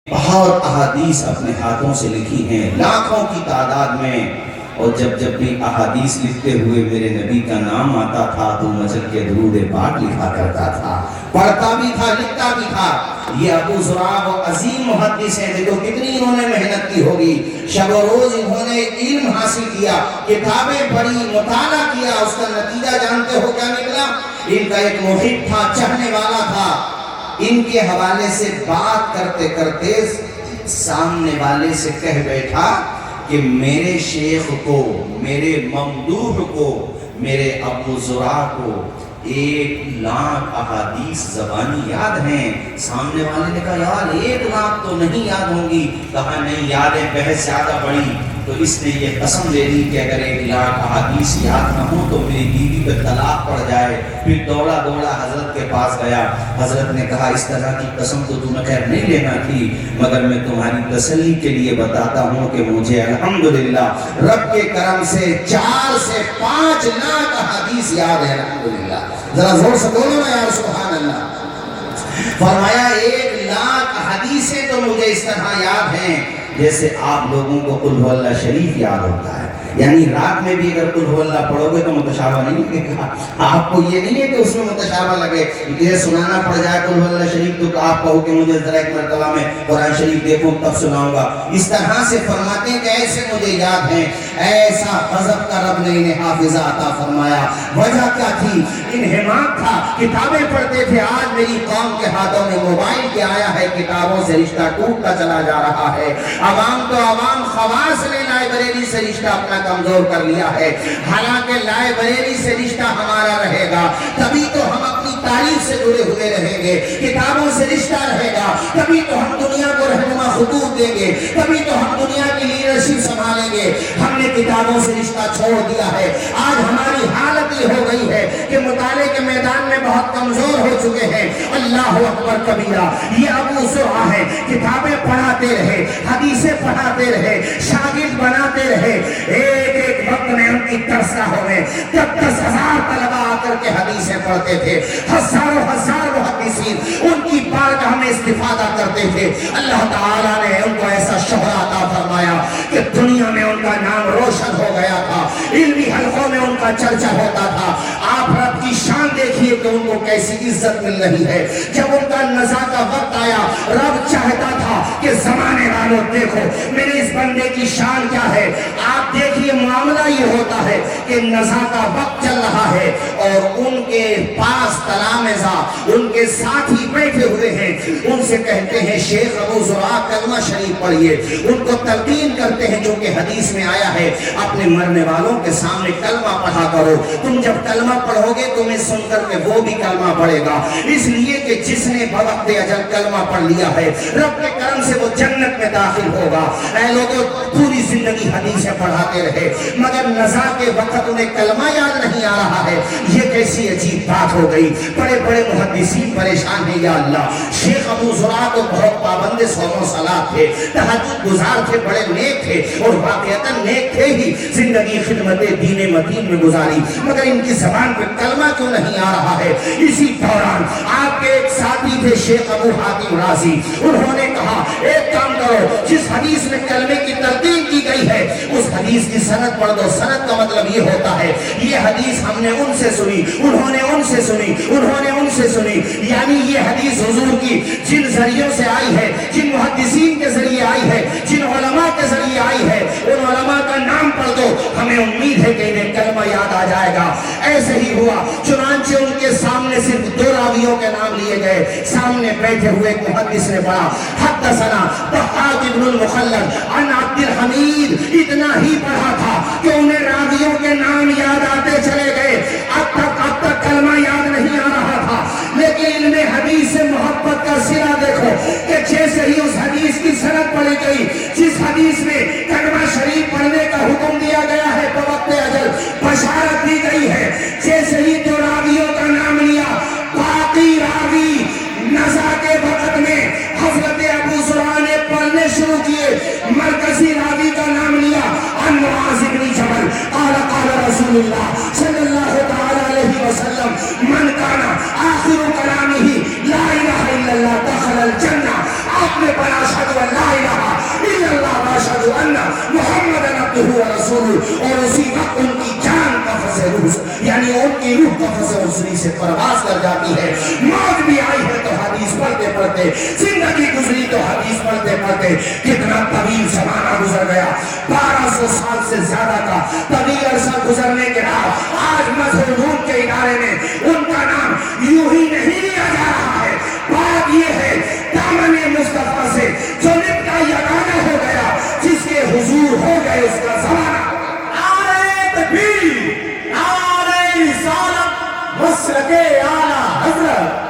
بہت احادیث اپنے ہاتھوں سے لکھی ہیں لاکھوں کی تعداد میں، اور جب بھی احادیث لکھتے ہوئے میرے نبی کا نام آتا تھا تو مچل کے درود پاک لکھا کرتا تھا، پڑھتا بھی تھا، لکھتا بھی تھا۔ یہ ابو زرعہ وہ عظیم محدث ہیں، دیکھو کتنی انہوں نے محنت کی ہوگی، شب و روز انہوں نے علم حاصل کیا، کتابیں پڑھی، مطالعہ کیا، اس کا نتیجہ جانتے ہو کیا نکلا؟ ان کا ایک محب تھا، چاہنے والا تھا، ان کے حوالے سے بات کرتے کرتے سامنے والے سے کہہ بیٹھا کہ میرے شیخ کو، میرے ممدوح کو، میرے ابو زرعہ کو 1,00,000 احادیث زبانی یاد ہیں۔ سامنے والے نے کہا یار 1,00,000 تو نہیں یاد ہوں گی، کہا نہیں یاد ہے، بحث زیادہ بڑی، تو اس نے یہ قسم لے لی کہ اگر 1,00,000 احادیث یاد نہ ہوں تو میری بیوی پہ طلاق پڑ جائے۔ پھر دوڑا حضرت کے پاس گیا، حضرت نے کہا اس طرح کی قسم تو تمہیں خیر نہیں لینا تھی، مگر میں تمہاری تسلی کے لیے بتاتا ہوں کہ مجھے الحمدللہ رب کے کرم سے 4 سے 5 لاکھ احادیث یاد ہے، الحمدللہ۔ ذرا زور سے بولو نا یار سبحان اللہ۔ فرمایا 1,00,000 حدیثیں تو مجھے اس طرح یاد ہیں جیسے آپ لوگوں کو قل هو اللہ شریف یاد ہوتا ہے، یعنی رات میں بھی اگر قل هو اللہ پڑھو گے تو متشابہ نہیں لگے گا، آپ کو یہ نہیں ہے کہ اس میں متشابہ لگے، یہ سنانا پڑ جائے قل هو اللہ شریف تو آپ کہو کہ مجھے ذرا ایک مرتبہ میں قرآن شریف دیکھوں تب سناؤں گا۔ اس طرح سے فرماتے ہیں کہ ایسے مجھے یاد ہیں، ایسا غضب کا رب نے انہیں حافظہ عطا فرمایا۔ وجہ کیا تھی؟ انہماک تھا، کتابیں پڑھتے تھے۔ آج میری قوم کے ہاتھوں میں موبائل کیا آیا ہے، کتابوں سے رشتہ ٹوٹتا چلا جا رہا ہے۔ عوام تو عوام، خواص نے لائبریری سے رشتہ اپنا کمزور کر لیا ہے، حالانکہ لائبریری سے رشتہ ہمارا رہے گا تبھی تو ہم اپنی تاریخ سے جڑے ہوئے رہیں گے، کتابوں سے رشتہ رہے گا تبھی تو ہم دنیا کو رہنما خطوط دیں گے، تبھی تو ہم دنیا کی لیڈرشپ سنبھالیں گے۔ ہم نے کتابوں سے رشتہ چھوڑ دیا ہے، آج ہماری حالت یہ ہو گئی ہے کہ مطالعے کے میدان میں بہت کمزور ہو چکے ہیں۔ اللہ اکبر کبیرہ، یہ ابو زرعہ ہے، کتابیں پڑھاتے رہے، حدیثیں پڑھاتے رہے، شاگرد بناتے رہے۔ ایک وقت میں ان کی ترسا ہوئے، 10,000 طلبہ آ کر کے حدیثیں پڑھتے تھے، ہزاروں محدثین ان کی بارگاہ میں استفادہ کرتے تھے۔ اللہ تعالیٰ نے ان کو ایسا شہرہ عطا فرمایا کہ دنیا میں ان کا نام روشن ہو گیا تھا، علمی حلقوں میں ان کا چرچا ہوتا تھا۔ آپ رب کی شان دیکھیے کہ ان کو کیسی عزت مل رہی ہے۔ جب ان کا نزا کا وقت آیا، رب چاہتا تھا کہ زمانے والوں دیکھو میرے اس بندے کی شان کیا ہے۔ آپ دیکھیے معاملہ یہ ہوتا ہے کہ نزا کا وقت چل رہا ہے اور ان کے پاس تلامذہ ان کے ساتھی بیٹھے ہوئے ہیں، ان سے کہتے ہیں شیخ ابو زرعہ کلمہ شریف پڑھیے، ان کو تلقین کرتے ہیں جو کہ حدیث میں آیا ہے اپنے مرنے والوں کے سامنے کلمہ پڑھا کرو، تم جب کلمہ پڑھو گے تمہیں سن کر کے وہ بھی کلمہ پڑھے گا، اس لیے کہ جس نے بوقت اجل کلمہ پڑھ لیا ہے رب کے کرم سے وہ جنت میں داخل ہوگا۔ اے لوگوں، پوری زندگی حدیثیں پڑھاتے رہے مگر نزا کے وقت انہیں کلمہ یاد نہیں آ رہا ہے، یہ کیسی عجیب بات ہو گئی۔ بڑے بڑے محدثین پریشان ہیں، یا اللہ۔ شیخ ابو زرعہ کو بہت پابند صوم و صلاۃ تھے، تہجد گزار تھے، بڑے نیک تھے اور واقعتاً نیک تھے ہی، زندگی خدمت دین متین میں گزاری، مگر ان کی زبان پہ کلمہ کیوں نہیں آ رہا ہے؟ اسی دوران آپ کے ایک ساتھی تھے شیخ ابو حاتم رازی، انہوں نے کہا ایک کام کرو، جس حدیث میں کلمے کی تلقین کی گئی ہے اس حدیث کی سند پڑھ دو۔ سند کا مطلب یہ ہوتا ہے یہ حدیث ہم نے ان سے سنی، انہوں نے ان سے سنی، انہوں نے ان سے سنی، یعنی یہ حدیث حضور کی جن ذریعوں سے آئی ہے، جن محدثین کے ذریعے آئی ہے، جن علماء کے ذریعے آئی ہے، ان علماء کا نام پڑھ دو، ہمیں امید ہے کہ انہیں کلمہ یاد آ جائے گا۔ ایسے ہی ہوا، چنانچہ ان کے سامنے صرف 2 راویوں کے نام لیے گئے، سامنے بیٹھے ہوئے ایک محدث نے پڑھا حدثنا ضحاک بن المخلد عن عبد الحمید، اتنا ہی پڑھا تھا کہ انہیں راویوں کے نام یاد آتے چلے گئے، اب تک کلمہ یاد نہیں آ رہا تھا، لیکن علم حدیث سے محبت کا سرا دیکھو کہ جیسے ہی اس حدیث کی سند پڑھی گئی، جس حدیث میں کلمہ شریف پڑھنے کا حکم دیا گیا ہے، بوقت اجل بشارت دی گئی ہے، جیسے ہی 2 راویوں کا نام لیا، باقی راوی نزا کے وقت میں حضرت ابو زرعہ نے پڑھنے شروع کیے۔ مرکزی راوی کا نام لیا عن معاذ بن جبل قال قال رسول اللہ صلی اللہ تعالی علیہ وسلم من کان آخر کلامہ لا الہ الا اللہ دخل الجنہ۔ آپ نے بڑا अशहदु अन ला इलाहा इल्लल्लाह व अशहदु अन्ना मुहम्मदन अब्दुहु व रसूलुहु, और उसी वक्त उनकी जान कफ़स रूह यानी उनकी रूह कफ़स उसरी से परवाज़ कर जाती है। मौत भी आई है तो हदीस पढ़ते पढ़ते, जिंदगी गुजरी तो हदीस पढ़ते पढ़ते, कितना तवील ज़माना गुजर गया, 1200 साल से ज्यादा का तवील अरसा गुजरने के बाद आज मजहूर के इदारे में उनका नाम यूं ही नहीं लिया जा रहा है। बात यह है दामन मुस्तफा से जो लिपटा यगाना हो गया, जिसके हुजूर हो गए उसका ज़माना। नारे तकबीर, नारे रिसालत, मसलके आला हज़रत।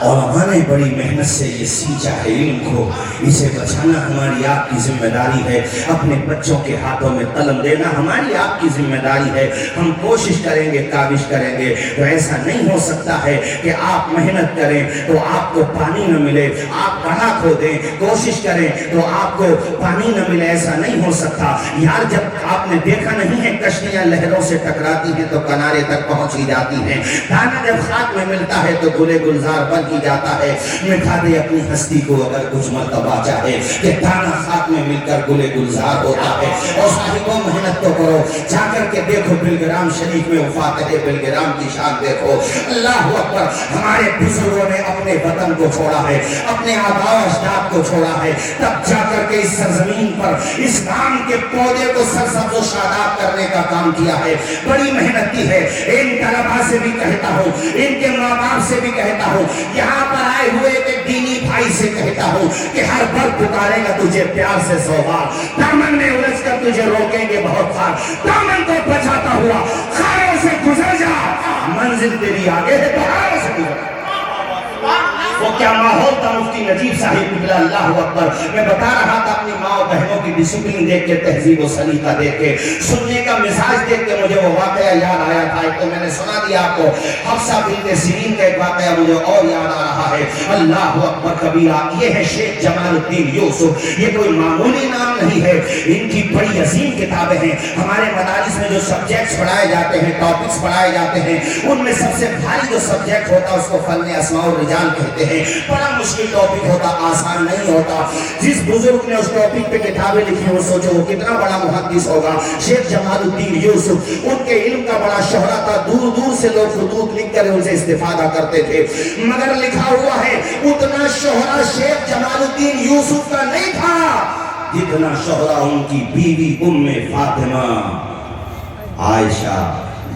और हमने बड़ी मेहनत से ये सींचा है इल्म को, इसे बचाना हमारी आपकी जिम्मेदारी है। अपने बच्चों के हाथों में कलम देना हमारी आपकी जिम्मेदारी है। हम कोशिश करेंगे, काविश करेंगे, तो ऐसा नहीं हो सकता है कि आप मेहनत करें तो आपको पानी न मिले, आप गढ़ा खोदें, कोशिश करें तो आपको पानी न मिले, ऐसा नहीं हो सकता। यार जब आपने देखा नहीं है कश्तियां लहरों से टकराती हैं तो किनारे तक पहुंच ही जाती हैं, दाना जब खाक में मिलता है तो गुले गुलजार बन जाता है। मिटा दे अपनी हस्ती को अगर कुछ मर्तबा चाहे कि दाना खाक में मिलकर गुले गुलजार होता है। और साहिबों मेहनत तो करो, जाकर के देखो बिलग्राम शरीफ में वफात है, बिलग्राम की शान देखो। अल्लाह अकबर, हमारे बुजुर्गों ने अपने वतन को छोड़ा है, अपने आबा अजदाद को छोड़ा है, तब जाकर के इस सरजमीन पर इस्लाम के पौधे को सरसब्ज़ और शादाब करने का काम किया है। बड़ी मेहनत की है। इन तलबा से भी कहता हूँ, इनके माँ बाप से भी कहता हूँ, यहाँ पर आए हुए एक दीनी भाई से कहता हूँ कि हर वक्त पुकारेगा तुझे प्यार से सौगार, दामन में उलझ कर तुझे रोकेंगे बहुत बार, दामन को बचाता हुआ खारों से गुजर जा, मंजिल तेरी आगे है तो खारों से गुजर। वो क्या माहौल था मुफ्ती नजीब साहिब निकला, अल्लाह अकबर। मैं बता रहा था अपनी माँ और बहनों की डिसिप्लिन देख के, तहजीब और सलीका देख के, सुनने का मिजाज देख के मुझे वो वाकया याद आया था। एक तो मैंने सुना दिया आपको, हफ्सा बिन्ते सिरीन का एक वाकया मुझे और याद आ रहा है। अल्लाह अकबर कबीरा, ये है शेख जमालुद्दीन यूसुफ। ये कोई मामूली नाम नहीं है, इनकी बड़ी अजीम किताबें हैं। हमारे मदारिस में जो सब्जेक्ट्स पढ़ाए जाते हैं, टॉपिक्स पढ़ाए जाते हैं, उनमें सबसे भारी जो सब्जेक्ट होता है उसको फन अस्मा और रिजाल कहते हैं। बड़ा मुश्किल टॉपिक होता, आसान नहीं होता। जिस बुजुर्ग ने उस टॉपिक पे किताबें लिखी वो सोचो वो कितना बड़ा मुहद्दिस होगा। शेख जमालुद्दीन यूसुफ, उनके इल्म का बड़ा शोहरा था, दूर दूर से लोग खुतूत लिख कर उनसे इस्तिफादा करते थे। मगर लिखा हुआ है उतना शोहरा शेख जमालुद्दीन यूसुफ का नहीं था जितना शोहरा उनकी बीवी उम्मे फातिमा आयशा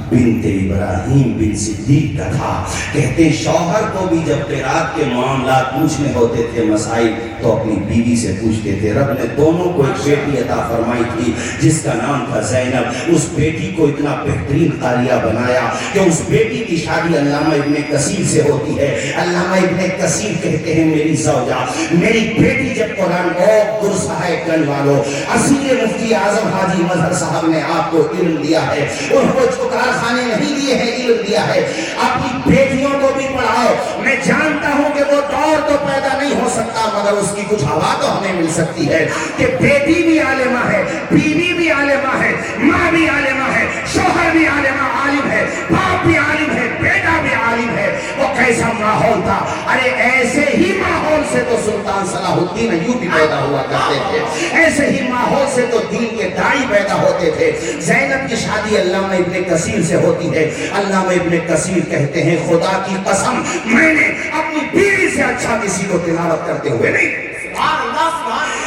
बिनते इब्राहिम बिन सिद्दीक का था। कहते शौहर को भी जब क़िरात के मामला पूछने होते थे मसाइल तो अपनी बीवी से पूछते थे। रब ने दोनों को एक बेटी अता फरमाई थी जिसका नाम था ज़ैनब। उस बेटी को इतना बेहतरीन कारिया बनाया कि उस बेटी की शादी अल्लामा इब्ने कसीर से होती है। अल्लामा इब्ने कसीर कहते हैं मेरी ज़ौजा, मेरी बेटी जब कुरान और गुरसाहिबगंज वालों असीर मुफ्ती आज़म हाजी मजहर साहब ने आपको इल्म दिया है, उनको चुकार खाने नहीं दिए हैं, इल्म दिया है। अपनी बेटियों को भी पढ़ाओ। मैं जानता हूं कि वो दौर तो पैदा नहीं हो सकता मगर उसकी कुछ हवा तो हमें मिल सकती है कि बेटी भी आलिमा है, बीवी भी आलिमा है, माँ भी आलिमा है, शोहर भी आलिम है, बाप भी आलिम है, बेटा भी आलिम है। वो कैसा माहौल था। अरे ऐसे ही माहौल से तो सुल्तान सलाहुद्दीन अय्यूबी पैदा हुआ करते थे, ऐसे ही माहौल से तो दीन के दाई पैदा होते थे। ज़ैनब की शादी अल्लामा इब्ने कसीर से होती है। अल्लामा इब्ने कसीर कहते हैं खुदा की कसम मैंने अपनी बीवी से अच्छा किसी को तिलावत करते हुए नहीं।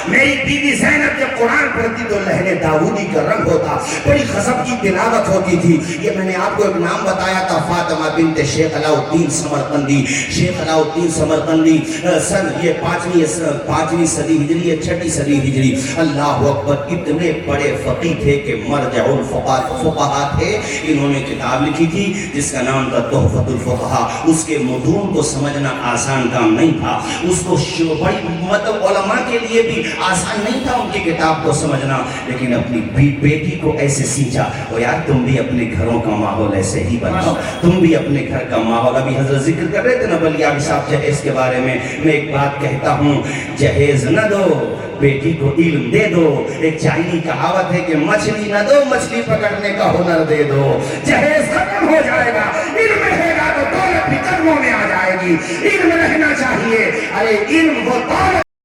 मेरी बीवी ज़ैनब जब कुरान पढ़ती तो लहने दाऊदी का रंग होता, बड़ी गज़ब की तिलावत होती थी। ये मैंने आपको एक नाम बताया था, फातिमा बिन्ते शेख अलाउद्दीन समरकंदी। शेख अलाउद्दीन समरकंदी सन ये पाँचवीं सदी हिजरी, 6वीं सदी हिजरी। अल्लाह अकबर, इतने बड़े फ़क़ीह थे कि मरजउल फ़ुक़हा थे। इन्होंने किताब लिखी थी जिसका नाम था तुहफ़तुल फ़ुक़हा। उसके मज़मून को समझना आसान काम नहीं था, उसको बड़ी मतलब उलमा के लिए भी आसान नहीं था उनकी किताब को समझना। लेकिन अपनी बेटी को ऐसे सींचा। और यार तुम भी अपने घरों का माहौल ऐसे ही बनाओ, तुम भी अपने घर का माहौल। अभी हजरत जिक्र कर रहे थे ना बलिया साहब जहेज के बारे में, मैं एक बात कहता हूँ, जहेज न दो बेटी को इल्म दे दो। एक चाइनी कहावत है कि मछली न दो मछली पकड़ने का हुनर दे दो। जहेज खत्म हो जाएगा, इल्म रहेगा तो दौलत भी कदमों में आ जाएगा। گی، علم رہنا چاہیے۔ ارے علم وہ دولت